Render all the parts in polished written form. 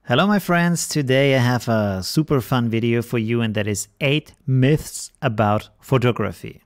Hello my friends, today I have a super fun video for you, and that is 8 myths about photography.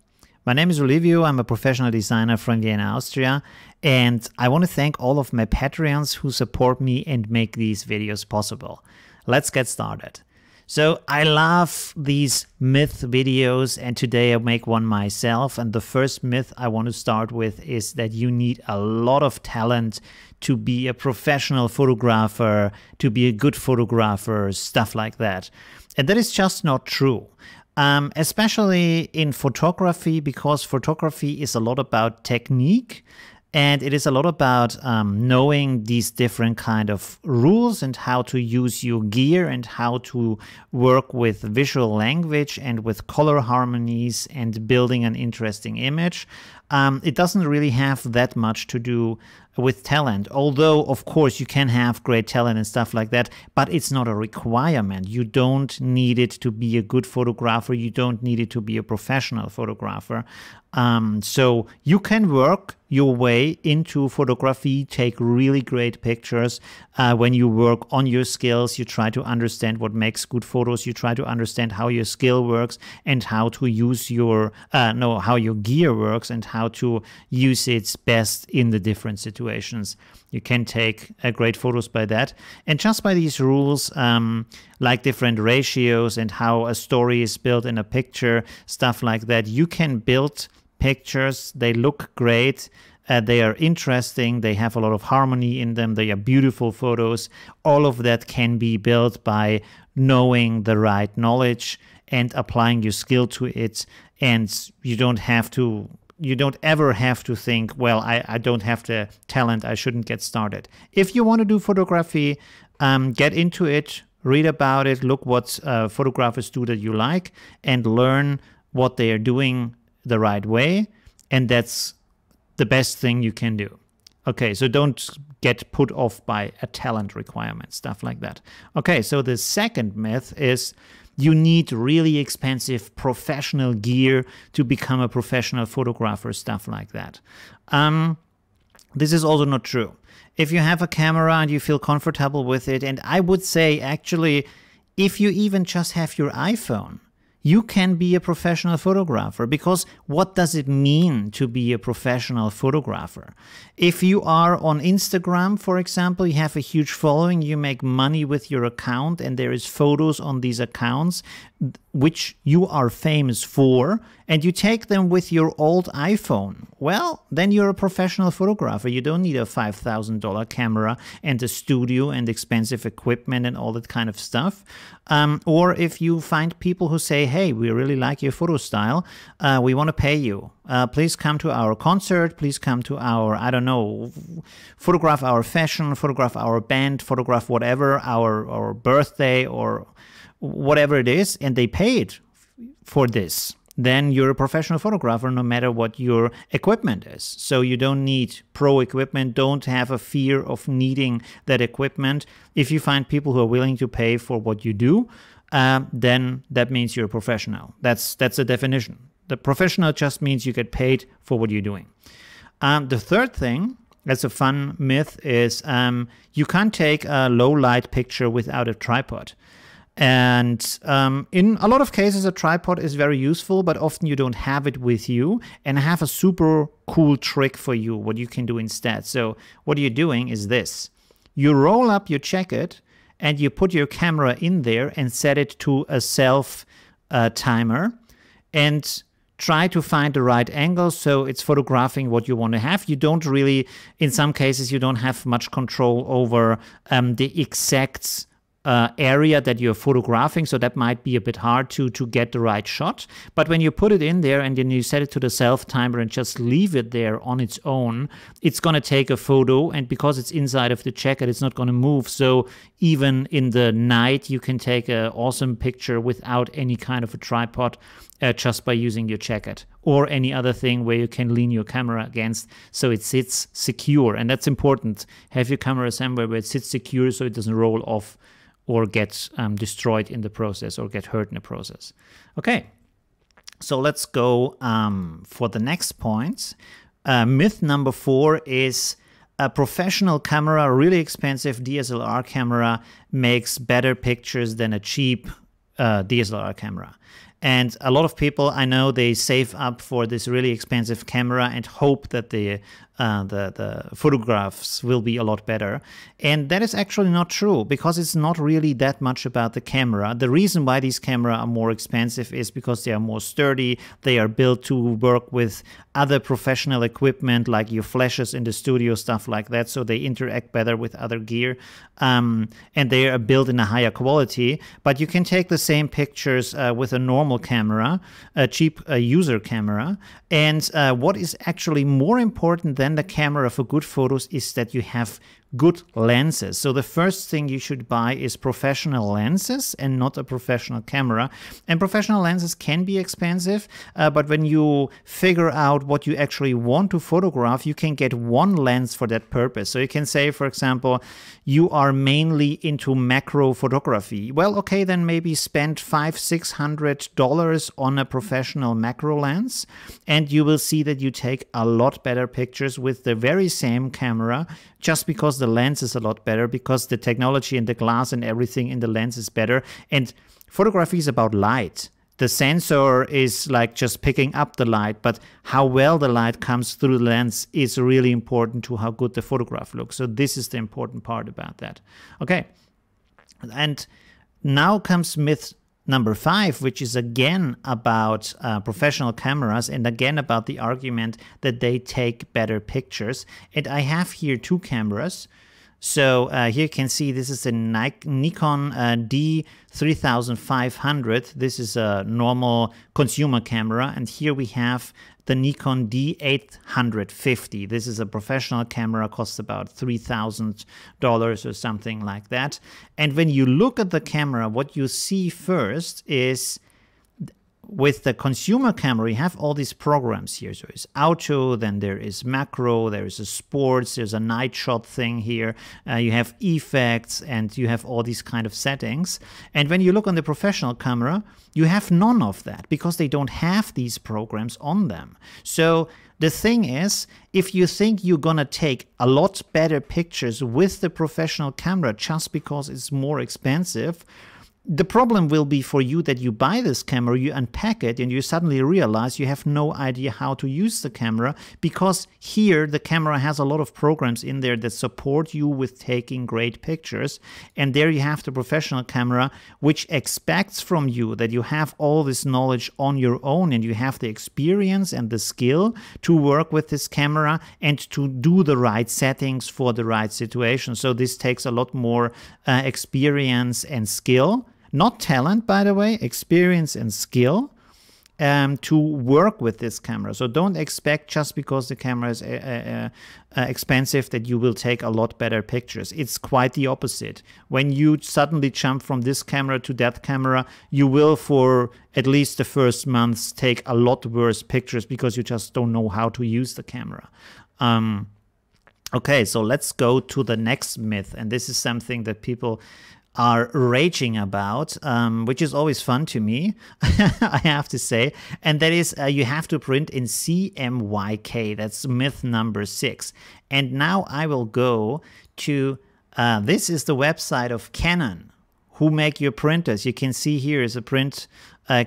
My name is Olivio, I'm a professional designer from Vienna, Austria, and I want to thank all of my Patreons who support me and make these videos possible. Let's get started. So I love these myth videos, and today I make one myself, and the first myth I want to start with is that you need a lot of talent to be a professional photographer, to be a good photographer, stuff like that. And that is just not true. Especially in photography, because photography is a lot about technique. And it is a lot about knowing these different kind of rules and how to use your gear and how to work with visual language and with color harmonies and building an interesting image. It doesn't really have that much to do with talent, although of course you can have great talent and stuff like that, but it's not a requirement. You don't need it to be a good photographer. You don't need it to be a professional photographer. So you can work your way into photography, take really great pictures. When you work on your skills, you try to understand what makes good photos. You try to understand how your skill works and how to use your, how your gear works and how to use it best in the different situations. You can take great photos by that. And just by these rules, like different ratios and how a story is built in a picture, stuff like that, you can build pictures. They look great. They are interesting. They have a lot of harmony in them. They are beautiful photos. All of that can be built by knowing the right knowledge and applying your skill to it. And you don't ever have to think, well, I don't have the talent, I shouldn't get started. If you want to do photography, get into it, read about it, look what photographers do that you like, and learn what they are doing the right way. And that's the best thing you can do. Okay, so don't get put off by a talent requirement, stuff like that. Okay, so the second myth is you need really expensive professional gear to become a professional photographer, stuff like that. This is also not true. If you have a camera and you feel comfortable with it, and I would say actually, if you even just have your iPhone, you can be a professional photographer, because what does it mean to be a professional photographer? If you are on Instagram, for example, you have a huge following, you make money with your account, and there is photos on these accounts which you are famous for, and you take them with your old iPhone, well, then you're a professional photographer. You don't need a $5,000 camera and a studio and expensive equipment and all that kind of stuff. Or if you find people who say, hey, we really like your photo style, we want to pay you. Please come to our concert, please come to our, I don't know, photograph our fashion, photograph our band, photograph whatever, our birthday or whatever it is, and they pay it for this, then you're a professional photographer no matter what your equipment is. So you don't need pro equipment. Don't have a fear of needing that equipment. If you find people who are willing to pay for what you do, then that means you're a professional. That's a definition. The professional just means you get paid for what you're doing. The third thing, that's a fun myth, is you can't take a low light picture without a tripod. And in a lot of cases, a tripod is very useful, but often you don't have it with you. And I have a super cool trick for you, what you can do instead. So what you're doing is this. You roll up your jacket and you put your camera in there and set it to a self timer and try to find the right angle so it's photographing what you want to have. You don't really, in some cases, you don't have much control over the exact area that you're photographing, so that might be a bit hard to get the right shot. But when you put it in there and then you set it to the self timer and just leave it there on its own, it's going to take a photo, and because it's inside of the jacket, it's not going to move. So even in the night, you can take an awesome picture without any kind of a tripod, just by using your jacket or any other thing where you can lean your camera against so it sits secure. And that's important. Have your camera somewhere where it sits secure so it doesn't roll off or get destroyed in the process or get hurt in the process. Okay, so let's go for the next point. Myth number 4 is a professional camera, a really expensive DSLR camera, makes better pictures than a cheap DSLR camera. And a lot of people I know, they save up for this really expensive camera and hope that the photographs will be a lot better. And that is actually not true, because it's not really that much about the camera. The reason why these cameras are more expensive is because they are more sturdy. They are built to work with other professional equipment, like your flashes in the studio, stuff like that. So they interact better with other gear, and they are built in a higher quality. But you can take the same pictures with a normal camera, a cheap user camera. And what is actually more important than the camera for good photos is that you have good lenses. So the first thing you should buy is professional lenses and not a professional camera. And professional lenses can be expensive, but when you figure out what you actually want to photograph, you can get one lens for that purpose. So you can say, for example, you are mainly into macro photography. Well, okay, then maybe spend $500–600 on a professional macro lens, and you will see that you take a lot better pictures with the very same camera, just because the lens is a lot better, because the technology and the glass and everything in the lens is better. And photography is about light. The sensor is like just picking up the light, but how well the light comes through the lens is really important to how good the photograph looks. So this is the important part about that. Okay, and now comes myth number 5, which is again about professional cameras, and again about the argument that they take better pictures. And I have here 2 cameras. So here you can see this is a Nikon D3500. This is a normal consumer camera. And here we have the Nikon D850. This is a professional camera, costs about $3,000 or something like that. And when you look at the camera, what you see first is, with the consumer camera, you have all these programs here. So there's auto, then there is macro, there is a sports, there's a night shot thing here. You have effects, and you have all these kind of settings. And when you look on the professional camera, you have none of that, because they don't have these programs on them. So the thing is, if you think you're gonna take a lot better pictures with the professional camera just because it's more expensive, the problem will be for you that you buy this camera, you unpack it, and you suddenly realize you have no idea how to use the camera, because here the camera has a lot of programs in there that support you with taking great pictures. And there you have the professional camera, which expects from you that you have all this knowledge on your own, and you have the experience and the skill to work with this camera and to do the right settings for the right situation. So this takes a lot more experience and skill. Not talent, by the way, experience and skill to work with this camera. So don't expect just because the camera is expensive that you will take a lot better pictures. It's quite the opposite. When you suddenly jump from this camera to that camera, you will, for at least the first months, take a lot worse pictures because you just don't know how to use the camera. Okay, so let's go to the next myth. And this is something that people are raging about, which is always fun to me, I have to say, and that is you have to print in CMYK. That's myth number 6. And now I will go to, this is the website of Canon, who make your printers. You can see here is a print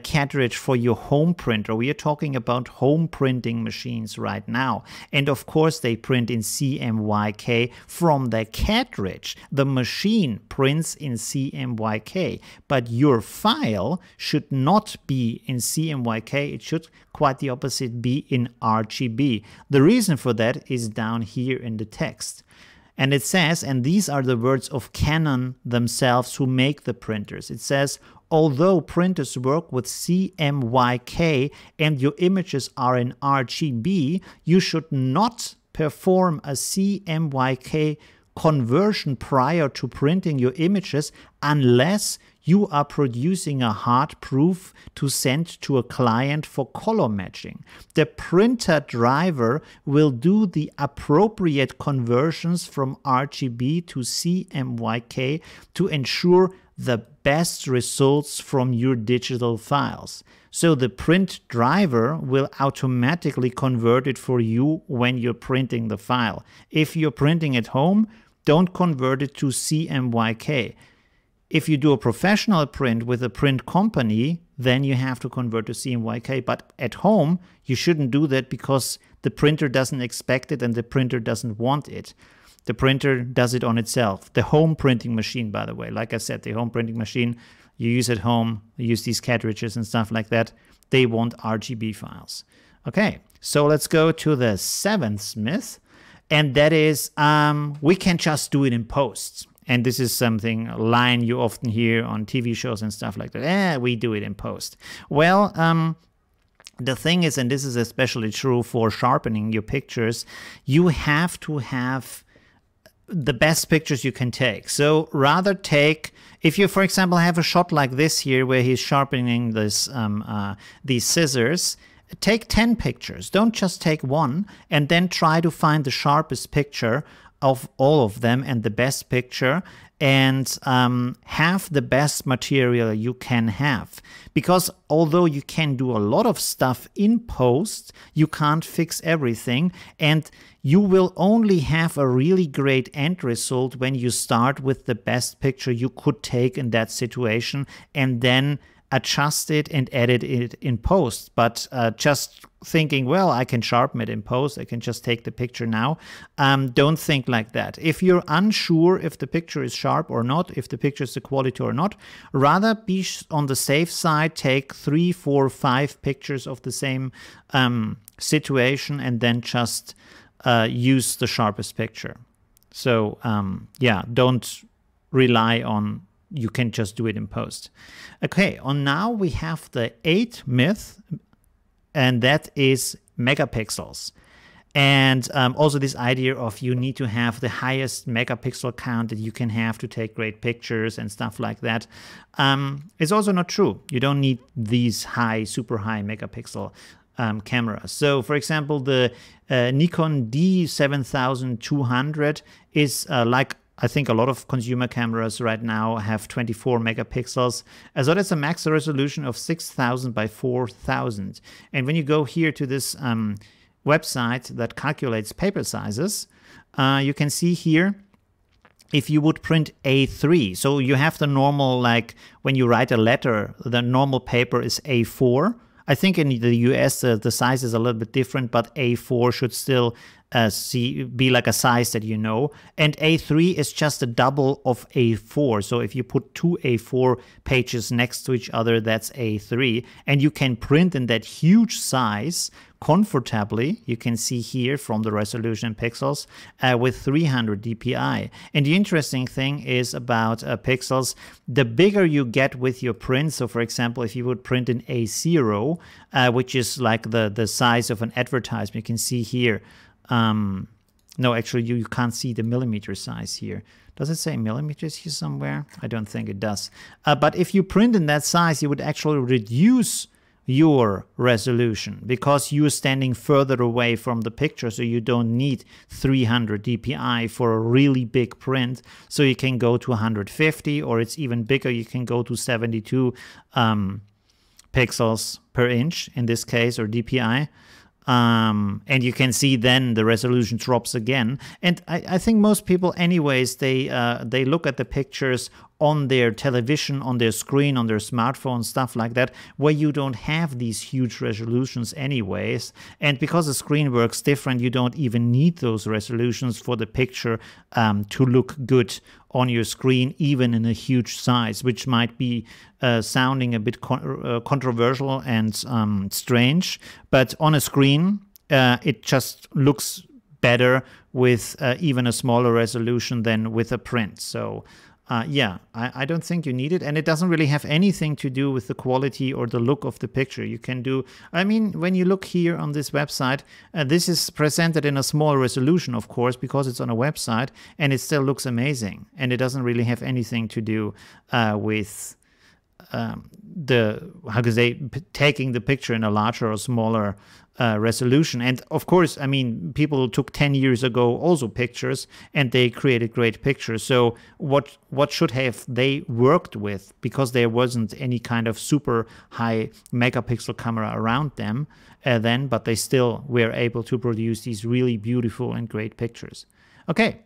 cartridge for your home printer. We are talking about home printing machines right now. And of course they print in CMYK from the cartridge. The machine prints in CMYK, but your file should not be in CMYK. It should, quite the opposite, be in RGB. The reason for that is down here in the text. And it says, and these are the words of Canon themselves who make the printers. It says, although printers work with CMYK and your images are in RGB, you should not perform a CMYK conversion prior to printing your images unless you are producing a hard proof to send to a client for color matching. The printer driver will do the appropriate conversions from RGB to CMYK to ensure the best results from your digital files. So the print driver will automatically convert it for you when you're printing the file. If you're printing at home, don't convert it to CMYK. If you do a professional print with a print company, then you have to convert to CMYK. But at home, you shouldn't do that because the printer doesn't expect it and the printer doesn't want it. The printer does it on itself. The home printing machine, by the way, like I said, the home printing machine you use at home, you use these cartridges and stuff like that, they want RGB files. Okay, so let's go to the 7th myth, and that is we can just do it in post. And this is something, a line you often hear on TV shows and stuff like that. We do it in post. Well, the thing is, and this is especially true for sharpening your pictures, you have to have the best pictures you can take. So rather take, if you, for example, have a shot like this here where he's sharpening this these scissors, take 10 pictures. Don't just take one, and then try to find the sharpest picture of all of them and the best picture, and have the best material you can have. Because although you can do a lot of stuff in post, you can't fix everything, and you will only have a really great end result when you start with the best picture you could take in that situation and then adjust it and edit it in post. But just thinking, well, I can sharpen it in post, I can just take the picture now. Don't think like that. If you're unsure if the picture is sharp or not, if the picture is the quality or not, rather be on the safe side, take 3, 4, 5 pictures of the same situation and then just use the sharpest picture. So yeah, don't rely on you can just do it in post. Okay, on now we have the 8th myth, and that is megapixels. And also this idea of you need to have the highest megapixel count that you can have to take great pictures and stuff like that. It's also not true. You don't need these high, super high megapixel cameras. So for example, the Nikon D7200 is like, I think a lot of consumer cameras right now have 24 megapixels. So that's a max resolution of 6000 by 4000. And when you go here to this website that calculates paper sizes, you can see here, if you would print A3, so you have the normal, like when you write a letter, the normal paper is A4. I think in the US the size is a little bit different, but A4 should still be like a size that you know. And A3 is just a double of A4. So if you put 2 A4 pages next to each other, that's A3. And you can print in that huge size comfortably, you can see here from the resolution pixels, with 300 dpi. And the interesting thing is about pixels, the bigger you get with your print, so for example, if you would print an A0, which is like the size of an advertisement, you can see here, no, actually you can't see the millimeter size here. Does it say millimeters here somewhere? I don't think it does. But if you print in that size, you would actually reduce your resolution because you're standing further away from the picture, so you don't need 300 dpi for a really big print. So you can go to 150, or it's even bigger, you can go to 72 pixels per inch in this case, or dpi. And you can see then the resolution drops again. And I think most people anyways, they look at the pictures on their television, on their screen, on their smartphone, stuff like that, where you don't have these huge resolutions anyways. And because the screen works different, you don't even need those resolutions for the picture to look good on your screen, even in a huge size, which might be sounding a bit controversial and strange. But on a screen, it just looks better with even a smaller resolution than with a print. So yeah, I don't think you need it, and it doesn't really have anything to do with the quality or the look of the picture. You can do, I mean, when you look here on this website, this is presented in a small resolution, of course, because it's on a website, and it still looks amazing, and it doesn't really have anything to do with taking the picture in a larger or smaller resolution. And of course, I mean, people took 10 years ago also pictures and they created great pictures. So what should have they worked with, because there wasn't any kind of super high megapixel camera around them then, but they still were able to produce these really beautiful and great pictures. Okay.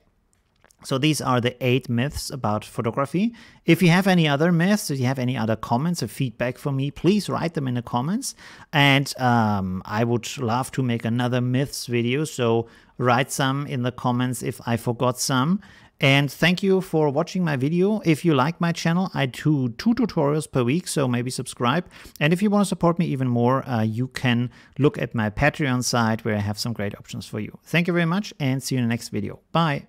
So these are the 8 myths about photography. If you have any other myths, if you have any other comments or feedback for me, please write them in the comments. And I would love to make another myths video, so write some in the comments if I forgot some. And thank you for watching my video. If you like my channel, I do 2 tutorials per week, so maybe subscribe. And if you want to support me even more, you can look at my Patreon site where I have some great options for you. Thank you very much and see you in the next video. Bye.